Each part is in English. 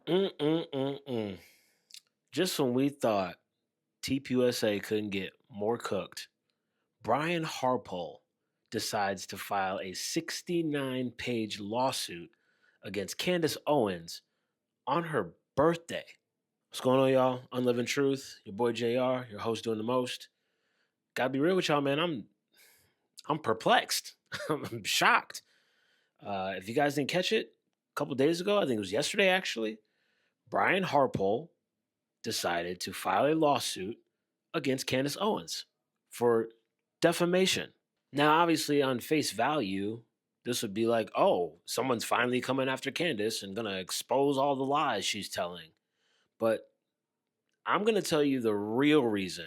Mm-mm-mm-mm. Just when we thought TPUSA couldn't get more cooked, Brian Harpole decides to file a 69-page lawsuit against Candace Owens on her birthday. What's going on, y'all? Unleavened Truth, your boy JR, your host doing the most. Gotta be real with y'all, man. I'm perplexed. I'm shocked. If you guys didn't catch it a couple days ago, I think it was yesterday actually, Brian Harpole decided to file a lawsuit against Candace Owens for defamation. Now, obviously, on face value, this would be like, oh, someone's finally coming after Candace and gonna expose all the lies she's telling. But I'm gonna tell you the real reason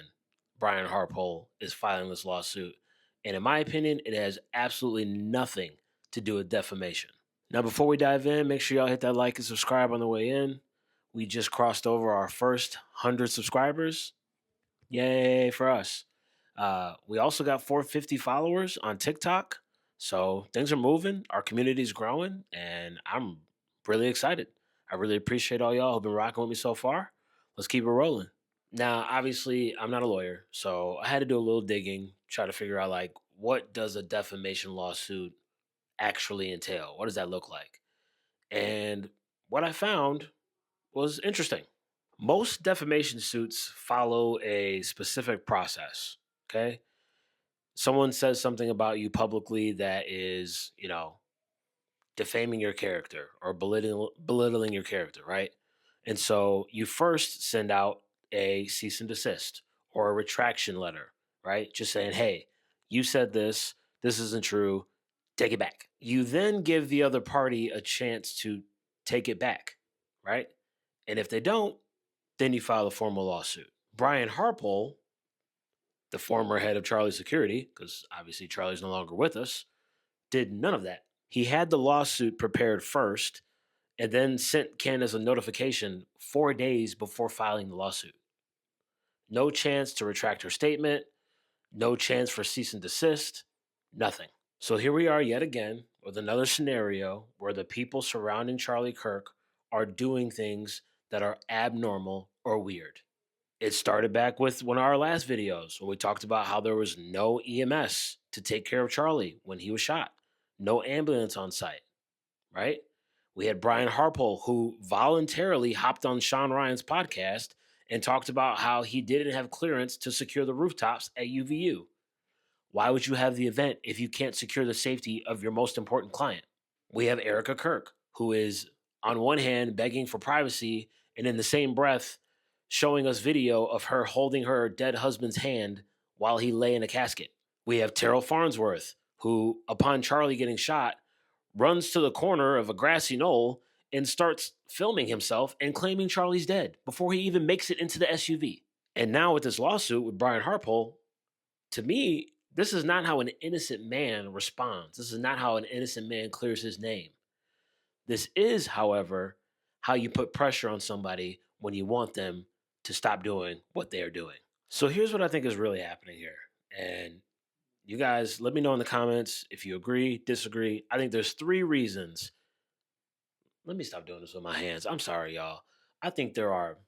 Brian Harpole is filing this lawsuit. And in my opinion, it has absolutely nothing to do with defamation. Now, before we dive in, make sure y'all hit that like and subscribe on the way in. We just crossed over our first 100 subscribers. Yay for us. We also got 450 followers on TikTok. So things are moving. Our community is growing, and I'm really excited. I really appreciate all y'all who've been rocking with me so far. Let's keep it rolling. Now, obviously, I'm not a lawyer, so I had to do a little digging, try to figure out like what does a defamation lawsuit actually entail? What does that look like? And what I found was interesting. Most defamation suits follow a specific process. Okay. Someone says something about you publicly that is, defaming your character or belittling your character, right? And so you first send out a cease and desist or a retraction letter, right? Just saying, hey, you said this, this isn't true, take it back. You then give the other party a chance to take it back, right? And if they don't, then you file a formal lawsuit. Brian Harpole, the former head of Charlie Security, because obviously Charlie's no longer with us, did none of that. He had the lawsuit prepared first and then sent Candace a notification 4 days before filing the lawsuit. No chance to retract her statement, no chance for cease and desist, nothing. So here we are yet again with another scenario where the people surrounding Charlie Kirk are doing things that are abnormal or weird. It started back with one of our last videos where we talked about how there was no EMS to take care of Charlie when he was shot, no ambulance on site, right? We had Brian Harpole, who voluntarily hopped on Sean Ryan's podcast and talked about how he didn't have clearance to secure the rooftops at UVU. Why would you have the event if you can't secure the safety of your most important client? We have Erica Kirk, who is on one hand begging for privacy and in the same breath showing us video of her holding her dead husband's hand while he lay in a casket. We have Terrell Farnsworth, who, upon Charlie getting shot, runs to the corner of a grassy knoll and starts filming himself and claiming Charlie's dead before he even makes it into the SUV. And now with this lawsuit with Brian Harpole, to me, this is not how an innocent man responds. This is not how an innocent man clears his name. This is, however, how you put pressure on somebody when you want them to stop doing what they're doing. So here's what I think is really happening here. And you guys, let me know in the comments if you agree, disagree. I think there's three reasons. Let me stop doing this with my hands. I'm sorry, y'all. I think there are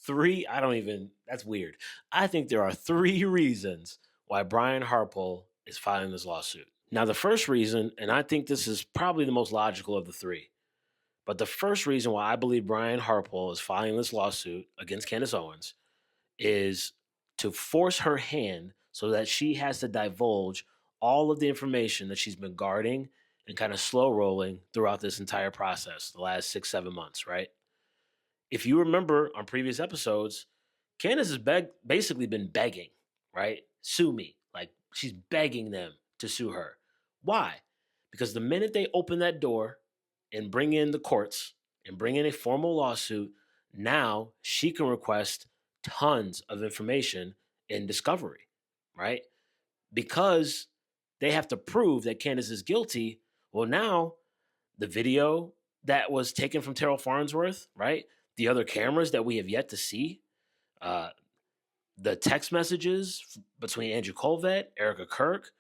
that's weird. I think there are three reasons why Brian Harpole is filing this lawsuit. Now, the first reason, and I think this is probably the most logical of the three, but the first reason why I believe Brian Harpole is filing this lawsuit against Candace Owens is to force her hand so that she has to divulge all of the information that she's been guarding and kind of slow rolling throughout this entire process, the last 6, 7 months, right? If you remember on previous episodes, Candace has basically been begging, right? Sue me. Like she's begging them to sue her. Why? Because the minute they open that door and bring in the courts and bring in a formal lawsuit, now she can request tons of information in discovery, right? Because they have to prove that Candace is guilty. Well, now the video that was taken from Terrell Farnsworth, right? The other cameras that we have yet to see, uh, the text messages between Andrew Colvett, Erica Kirk,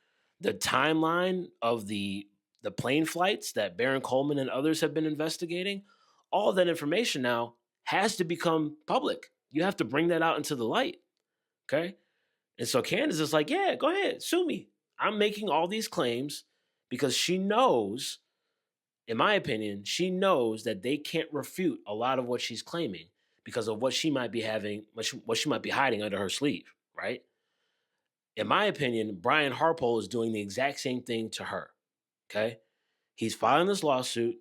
the timeline of the plane flights that Baron Coleman and others have been investigating, all that information now has to become public. You have to bring that out into the light. Okay. And so Candace is like, yeah, go ahead, sue me. I'm making all these claims because she knows, in my opinion, she knows that they can't refute a lot of what she's claiming because of what she might be having, what she might be hiding under her sleeve, right? In my opinion, Brian Harpole is doing the exact same thing to her. Okay. He's filing this lawsuit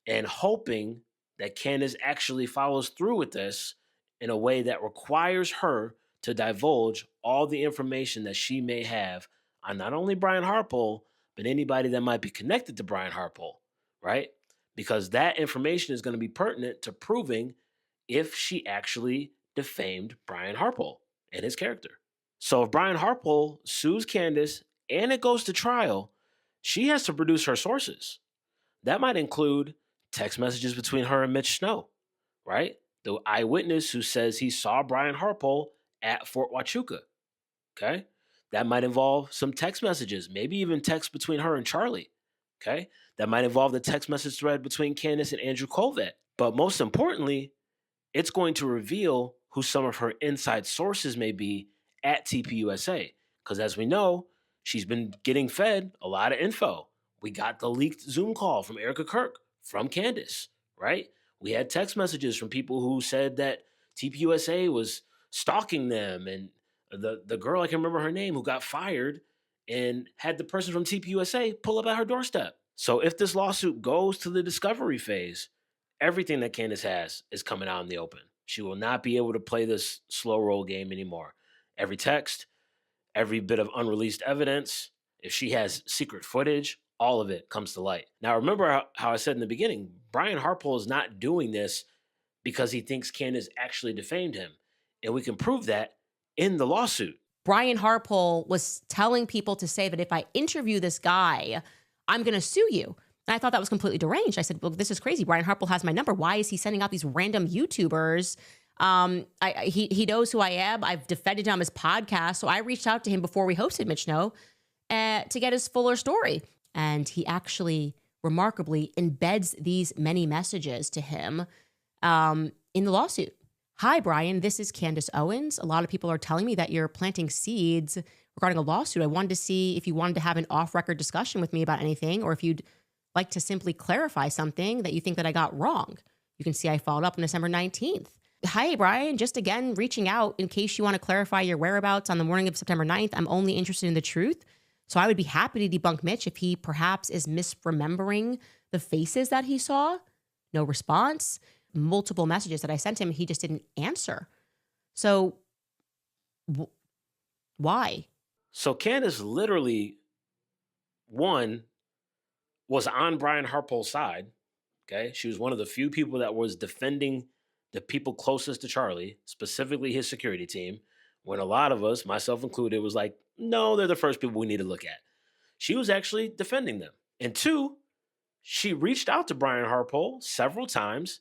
and hoping that Candace actually follows through with this in a way that requires her to divulge all the information that she may have on not only Brian Harpole, but anybody that might be connected to Brian Harpole, right? Because that information is going to be pertinent to proving if she actually defamed Brian Harpole and his character. So if Brian Harpole sues Candace and it goes to trial, she has to produce her sources. That might include text messages between her and Mitch Snow, right? The eyewitness who says he saw Brian Harpole at Fort Huachuca, okay? That might involve some text messages, maybe even text between her and Charlie, okay? That might involve the text message thread between Candace and Andrew Colvett. But most importantly, it's going to reveal who some of her inside sources may be at TPUSA. Because as we know, she's been getting fed a lot of info. We got the leaked Zoom call from Erica Kirk from Candace, right? We had text messages from people who said that TPUSA was stalking them, and the girl, I can remember her name, who got fired and had the person from TPUSA pull up at her doorstep. So if this lawsuit goes to the discovery phase, everything that Candace has is coming out in the open. She will not be able to play this slow roll game anymore. Every text, every bit of unreleased evidence, if she has secret footage, all of it comes to light. Now, remember how I said in the beginning, Brian Harpole is not doing this because he thinks Candace actually defamed him. And we can prove that in the lawsuit. Brian Harpole was telling people to say that if I interview this guy, I'm going to sue you. And I thought that was completely deranged. I said, well, this is crazy. Brian Harpole has my number. Why is he sending out these random YouTubers? He knows who I am. I've defended him on his podcast. So I reached out to him before we hosted Mitch Snow to get his fuller story. And he actually remarkably embeds these many messages to him in the lawsuit. Hi, Brian. This is Candace Owens. A lot of people are telling me that you're planting seeds regarding a lawsuit. I wanted to see if you wanted to have an off-record discussion with me about anything, or if you'd like to simply clarify something that you think that I got wrong. You can see I followed up on December 19th. Hi, Brian. Just again, reaching out in case you want to clarify your whereabouts on the morning of September 9th. I'm only interested in the truth. So I would be happy to debunk Mitch if he perhaps is misremembering the faces that he saw. No response. Multiple messages that I sent him, he just didn't answer. So why? So Candace literally, one, was on Brian Harpole's side. Okay. She was one of the few people that was defending the people closest to Charlie, specifically his security team, when a lot of us, myself included, was like, no, they're the first people we need to look at. She was actually defending them. And two, she reached out to Brian Harpole several times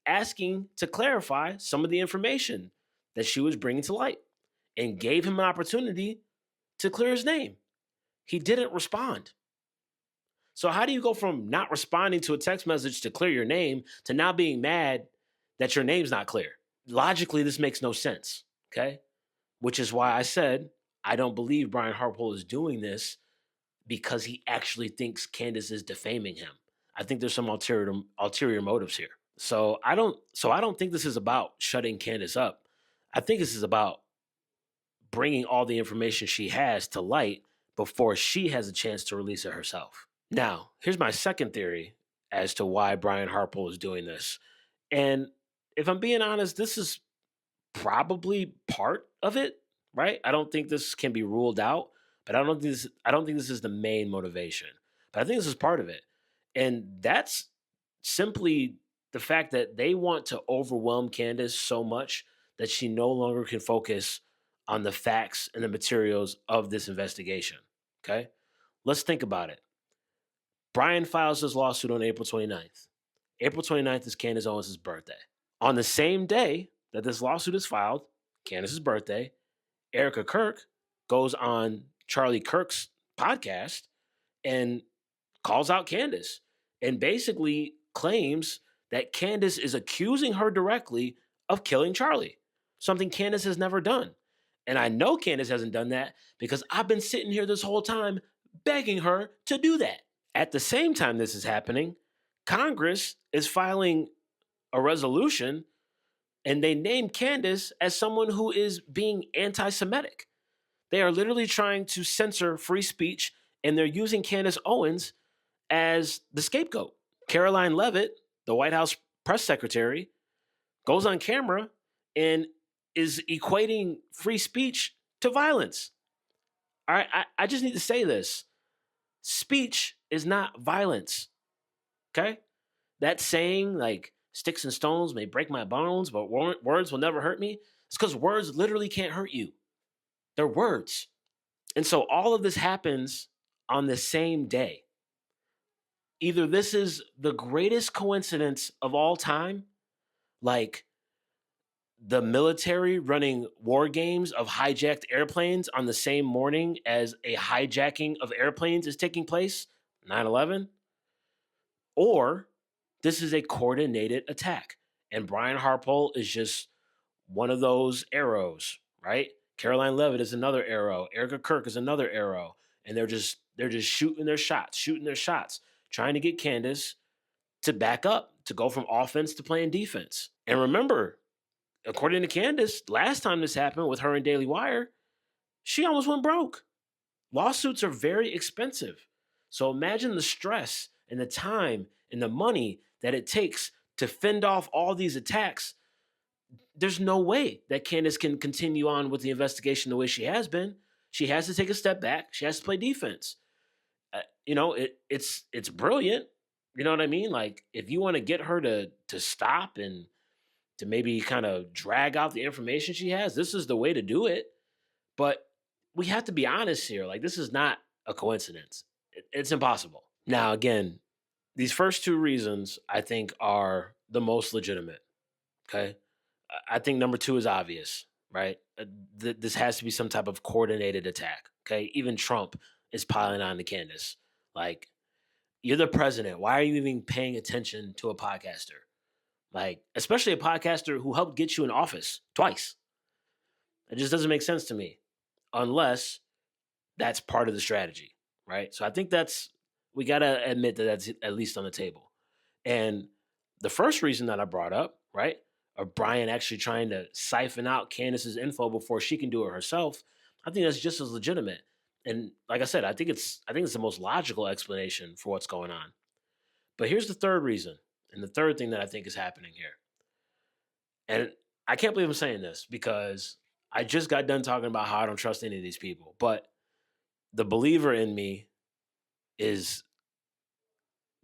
asking to clarify some of the information that she was bringing to light and gave him an opportunity to clear his name. He didn't respond. So how do you go from not responding to a text message to clear your name to now being mad that your name's not clear? Logically, this makes no sense, okay? Which is why I said I don't believe Brian Harpole is doing this because he actually thinks Candace is defaming him. I think there's some ulterior motives here. So I don't think this is about shutting Candace up. I think this is about bringing all the information she has to light before she has a chance to release it herself. Now, here's my second theory as to why Brian Harpole is doing this. And if I'm being honest, this is probably part of it, right? I don't think this can be ruled out, but I don't think this is the main motivation. But I think this is part of it. And that's simply the fact that they want to overwhelm Candace so much that she no longer can focus on the facts and the materials of this investigation. Okay? Let's think about it. Brian files his lawsuit on April 29th. April 29th is Candace Owens' birthday. On the same day that this lawsuit is filed, Candace's birthday, Erica Kirk goes on Charlie Kirk's podcast and calls out Candace and basically claims that Candace is accusing her directly of killing Charlie, something Candace has never done. And I know Candace hasn't done that because I've been sitting here this whole time begging her to do that. At the same time this is happening, Congress is filing a resolution and they name Candace as someone who is being anti Semitic. They are literally trying to censor free speech and they're using Candace Owens as the scapegoat. Caroline Leavitt, the White House press secretary, goes on camera and is equating free speech to violence. All right, I just need to say this. Speech is not violence. Okay? That saying, like, sticks and stones may break my bones, but words will never hurt me. It's because words literally can't hurt you. They're words. And so all of this happens on the same day. Either this is the greatest coincidence of all time, like the military running war games of hijacked airplanes on the same morning as a hijacking of airplanes is taking place, 9/11, or this is a coordinated attack. And Brian Harpole is just one of those arrows, right? Caroline Leavitt is another arrow. Erica Kirk is another arrow. And they're just shooting their shots, trying to get Candace to back up, to go from offense to playing defense. And remember, according to Candace, last time this happened with her and Daily Wire, she almost went broke. Lawsuits are very expensive. So imagine the stress and the time and the money that it takes to fend off all these attacks. There's no way that Candace can continue on with the investigation the way she has been. She has to take a step back. She has to play defense. It's brilliant. You know what I mean? Like, if you want to get her to stop and to maybe kind of drag out the information she has, this is the way to do it. But we have to be honest here. Like, this is not a coincidence. It's impossible. Now, again, these first two reasons I think are the most legitimate. Okay. I think number two is obvious, right? This has to be some type of coordinated attack. Okay. Even Trump is piling on to Candace. Like, you're the president. Why are you even paying attention to a podcaster? Like, especially a podcaster who helped get you in office twice. It just doesn't make sense to me unless that's part of the strategy, right? So I think we got to admit that that's at least on the table. And the first reason that I brought up, right, of Brian actually trying to siphon out Candace's info before she can do it herself, I think that's just as legitimate. And like I said, I think it's the most logical explanation for what's going on. But here's the third reason, and the third thing that I think is happening here. And I can't believe I'm saying this because I just got done talking about how I don't trust any of these people. But the believer in me is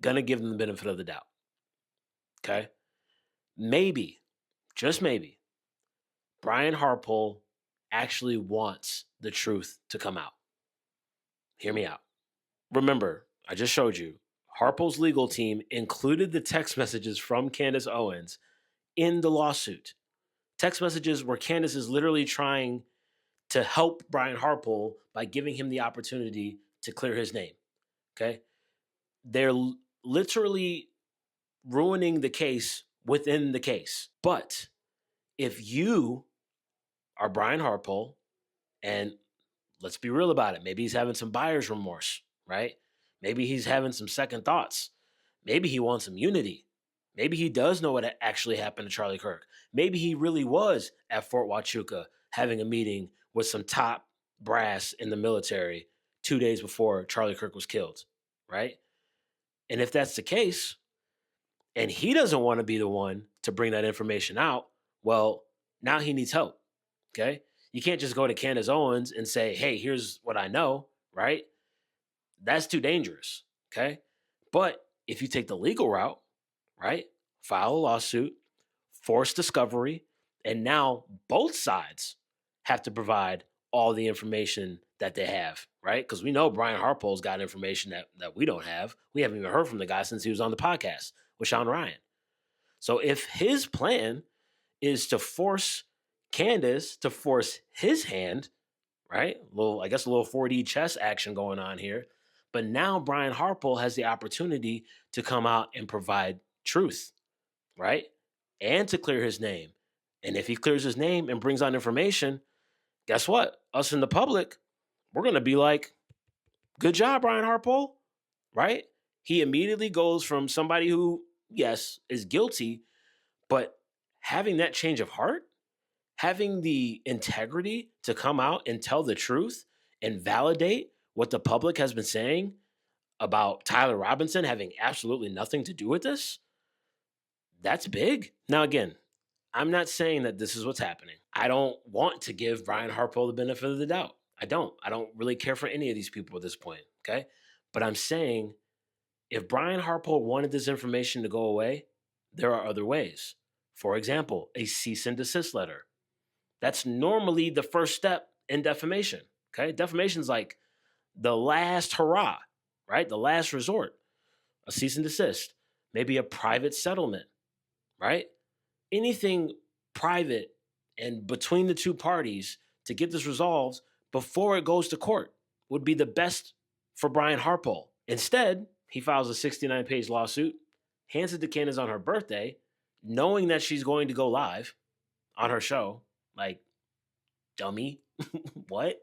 going to give them the benefit of the doubt. Okay? Maybe, just maybe, Brian Harpole actually wants the truth to come out. Hear me out. Remember, I just showed you, Harpole's legal team included the text messages from Candace Owens in the lawsuit. Text messages where Candace is literally trying to help Brian Harpole by giving him the opportunity to clear his name. Okay? They're literally ruining the case within the case. But if you are Brian Harpole, and let's be real about it, maybe he's having some buyer's remorse, right? Maybe he's having some second thoughts. Maybe he wants immunity. Maybe he does know what actually happened to Charlie Kirk. Maybe he really was at Fort Huachuca having a meeting with some top brass in the military 2 days before Charlie Kirk was killed, right? And if that's the case, and he doesn't want to be the one to bring that information out, well, now he needs help, okay? You can't just go to Candace Owens and say, hey, here's what I know, right? That's too dangerous, okay? But if you take the legal route, right, file a lawsuit, force discovery, and now both sides have to provide all the information that they have, right? Because we know Brian Harpole's got information that we don't have. We haven't even heard from the guy since he was on the podcast with Sean Ryan. So if his plan is to force Candace to force his hand, right? A little 4D chess action going on here. But now Brian Harpole has the opportunity to come out and provide truth, right? And to clear his name. And if he clears his name and brings on information, guess what? Us in the public, we're going to be like, good job, Brian Harpole, right? He immediately goes from somebody who, yes, is guilty, but having that change of heart, having the integrity to come out and tell the truth and validate what the public has been saying about Tyler Robinson having absolutely nothing to do with this, that's big. Now, again, I'm not saying that this is what's happening. I don't want to give Brian Harpole the benefit of the doubt. I don't. I don't really care for any of these people at this point. Okay. But I'm saying if Brian Harpole wanted this information to go away, there are other ways. For example, a cease and desist letter. That's normally the first step in defamation. Okay. Defamation is like the last hurrah, right? The last resort. A cease and desist, maybe a private settlement, right? Anything private and between the two parties to get this resolved before it goes to court would be the best for Brian Harpole. Instead, he files a 69-page lawsuit, hands it to Candace on her birthday, knowing that she's going to go live on her show. Like, dummy, what?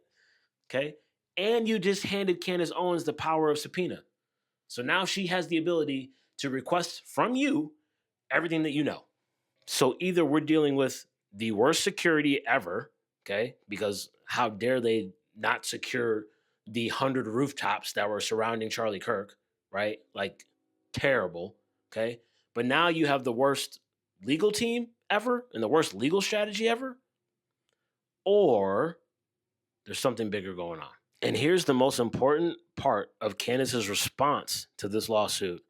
Okay. And you just handed Candace Owens the power of subpoena. So now she has the ability to request from you everything that you know. So either we're dealing with the worst security ever, okay, because how dare they not secure the 100 rooftops that were surrounding Charlie Kirk, right? Like, terrible, okay? But now you have the worst legal team ever and the worst legal strategy ever, or there's something bigger going on. And here's the most important part of Candace's response to this lawsuit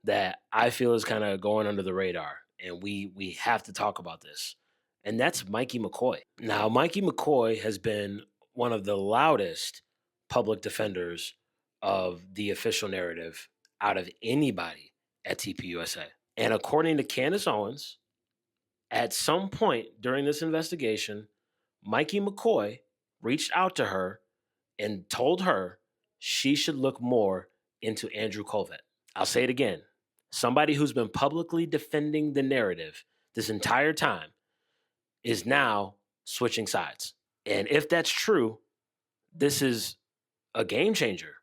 that I feel is kind of going under the radar. And we have to talk about this. And that's Mikey McCoy. Now, Mikey McCoy has been one of the loudest public defenders of the official narrative out of anybody at TPUSA. And according to Candace Owens, at some point during this investigation, Mikey McCoy reached out to her and told her she should look more into Andrew Colvett. I'll say it again. Somebody who's been publicly defending the narrative this entire time is now switching sides. And if that's true, this is a game changer,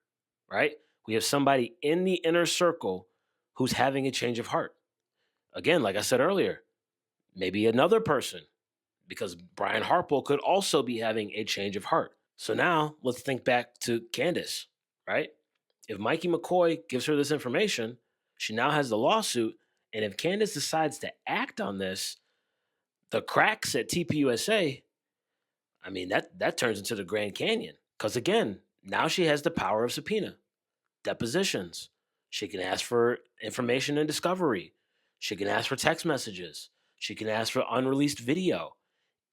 right? We have somebody in the inner circle who's having a change of heart. Again, like I said earlier, maybe another person, because Brian Harpole could also be having a change of heart. So now let's think back to Candace, right? If Mikey McCoy gives her this information, she now has the lawsuit. And if Candace decides to act on this, the cracks at TPUSA, I mean, that turns into the Grand Canyon. Because again, now she has the power of subpoena, depositions. She can ask for information and discovery. She can ask for text messages. She can ask for unreleased video.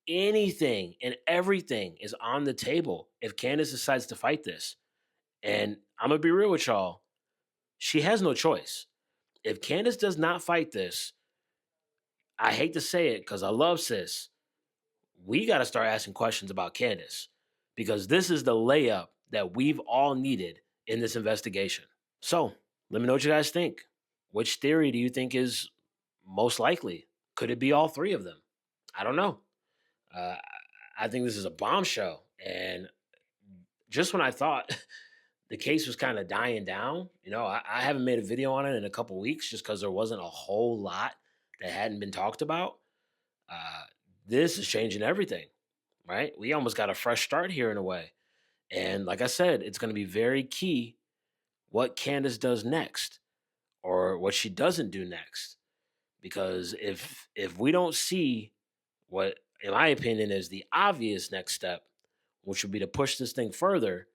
Anything and everything is on the table if Candace decides to fight this. And I'm going to be real with y'all. She has no choice. If Candace does not fight this, I hate to say it because I love sis, we got to start asking questions about Candace because this is the layup that we've all needed in this investigation. So let me know what you guys think. Which theory do you think is most likely? Could it be all three of them? I don't know. I think this is a bombshell. And just when I thought the case was kind of dying down, I haven't made a video on it in a couple weeks just because there wasn't a whole lot that hadn't been talked about. This is changing everything, right? We almost got a fresh start here in a way. And like I said, it's going to be very key what Candace does next or what she doesn't do next. Because if we don't see what, in my opinion, is the obvious next step, which would be to push this thing further,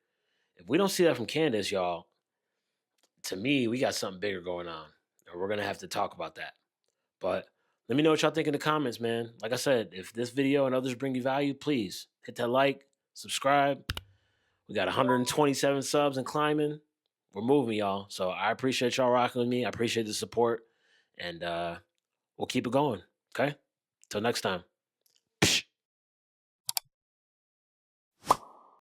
if we don't see that from Candace, y'all, to me, we got something bigger going on. And we're going to have to talk about that. But let me know what y'all think in the comments, man. Like I said, if this video and others bring you value, please hit that like, subscribe. We got 127 subs and climbing. We're moving, y'all. So I appreciate y'all rocking with me. I appreciate the support. And we'll keep it going. Okay? Till next time.